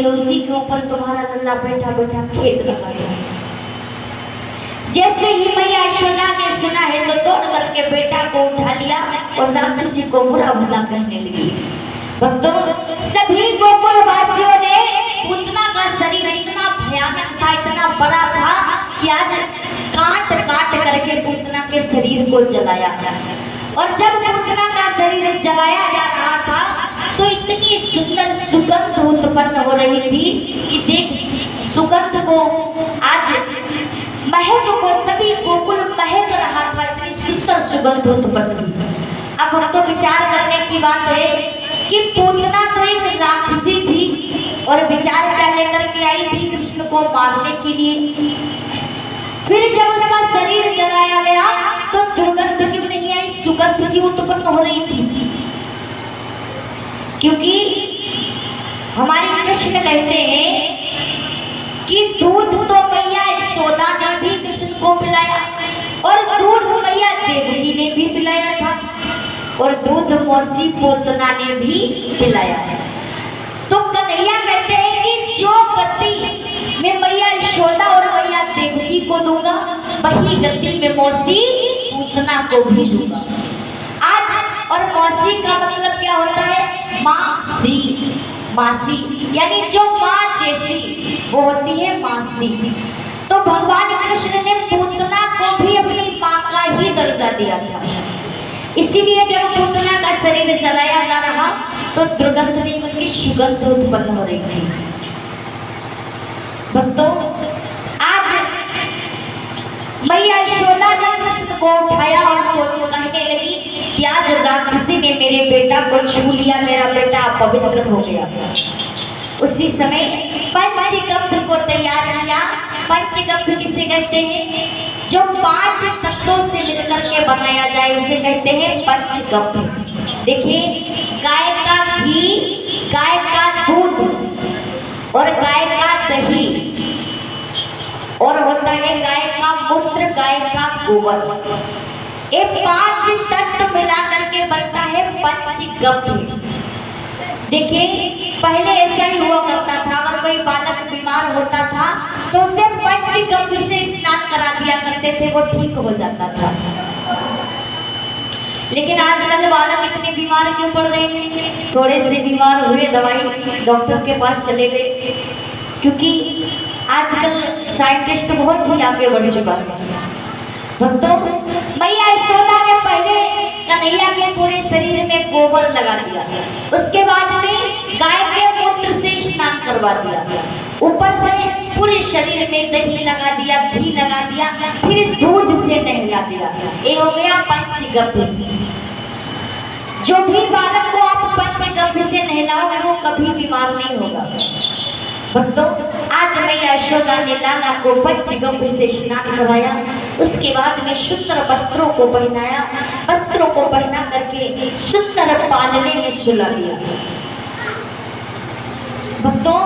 है उसी के ऊपर तुम्हारा लल्ला बैठा बैठा खेल रहा है। जैसे ही मैया यशोदा ने सुना है तो दौड़ करके बेटा को उठा लिया और राक्षसी को बुरा भला कहने लगी। भक्तों, सभी गोकुल वासियों ने पूतना का शरीर इतना भयानक था, इतना बड़ा था कि आज काट काट करके पूतना के शरीर को जलाया। और जब पूतना का शरीर जलाया जा रहा था तो इतनी सुंदर सुगंध उत्पन्न हो रही थी कि देख सुगंध को आज महक को सभी गोकुल महक रहा था, इतनी सुंदर सुगंध उत्पन्न हुई। अब हम तो विचार करने की बात है कि पूतना तो एक राक्षसी थी और विचार क्या लेकर के आई थी कृष्ण को मारने के लिए। फिर जब उसका शरीर जलाया गया तो दुर्गंध क्यों नहीं आई, सुगंध क्यों उत्पन्न हो रही थी? क्योंकि हमारे कृष्ण कहते हैं कि दूध तो मैया यशोदा ने भी कृष्ण को पिलाया और दूध मैया देवकी ने भी पिलाया था और दूध मौसी पूतना ने भी पिलाया। तो कन्हैया कहते हैं कि जो गति में मैया यशोदा और मैया देवकी को दूंगा वही गति में मौसी पूतना को भी दूंगा। आज और मौसी का मतलब क्या होता है? मासी, मासी यानी जो माँ जैसी वो होती है मासी। तो भगवान कृष्ण ने पूतना को भी अपनी माँ का ही दर्जा दिया था। इसीलिए जब पूतना का शरीर जलाया जा रहा तो दुर्गंध नहीं बल्कि सुगंध उत्पन्न हो रही थी। भक्तों, आज मैया यशोदा ने कृष्ण को उठाया और सोनू कहने लगी कि आज राक्षसी ने मेरे बेटा को छू लिया, मेरा बेटा अपवित्र हो गया। उसी समय पंचगव्य को तैयार किया। पंचगव्य किसे कहते हैं? जो 5 तत्वों से मिलकर के बनाया जाए उसे कहते हैं पंचगव्य। देखिए, गाय का घी, गाय का दूध और गाय का दही और होता है गाय का मूत्र, गाय का गोबर। ये 5 तत्व मिलाकर के बनता है पंचगव्य। देखिए, पहले ऐसा ही हुआ करता था, अगर कोई बालक बीमार होता था तो उसे पंचगव्य से स्नान करा दिया करते थे, वो ठीक हो जाता था। लेकिन आजकल बालक इतने बीमार क्यों पड़ रहे हैं? थोड़े से बीमार हुए, दवाई डॉक्टर के पास चले गए, क्योंकि आजकल साइंटिस्ट बहुत ही आगे बढ़ चुका है। भक्तों, मैया यशोदा ने पहले कन्हैया के पूरे शरीर में गोबर लगा दिया, उसके बाद में गाय के मूत्र से स्नान करवा दिया, ऊपर से पूरे शरीर में दही लगा दिया, घी लगा दिया, फिर दूध से नहला दिया। ये हो गया पंचगव्य। जो भी बालक को आप पंचगव्य से नहलाओगे वो कभी बीमार नहीं होगा। भक्तों, आज मैया यशोदा ने लाला को पंचगव्य से स्नान कराया, उसके बाद में सुंदर वस्त्रों को पहनाया, वस्त्रों को पहना करके सुंदर पालने में सुला दिया। भक्तों,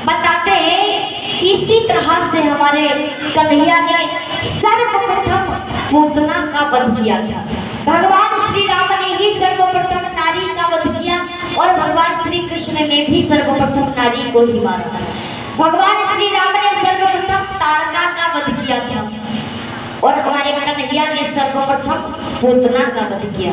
बताते हैं कि इसी तरह से हमारे कन्हैया ने सर्वप्रथम पूतना का वध किया था। भगवान श्री राम ने ही सर्वप्रथम नारी का वध किया और भगवान श्री कृष्ण ने भी सर्वप्रथम नारी को ही मारा। भगवान श्री राम ने सर्वप्रथम ताड़का का वध किया था और हमारे कन्हैया ने सर्वप्रथम पूतना का वध किया।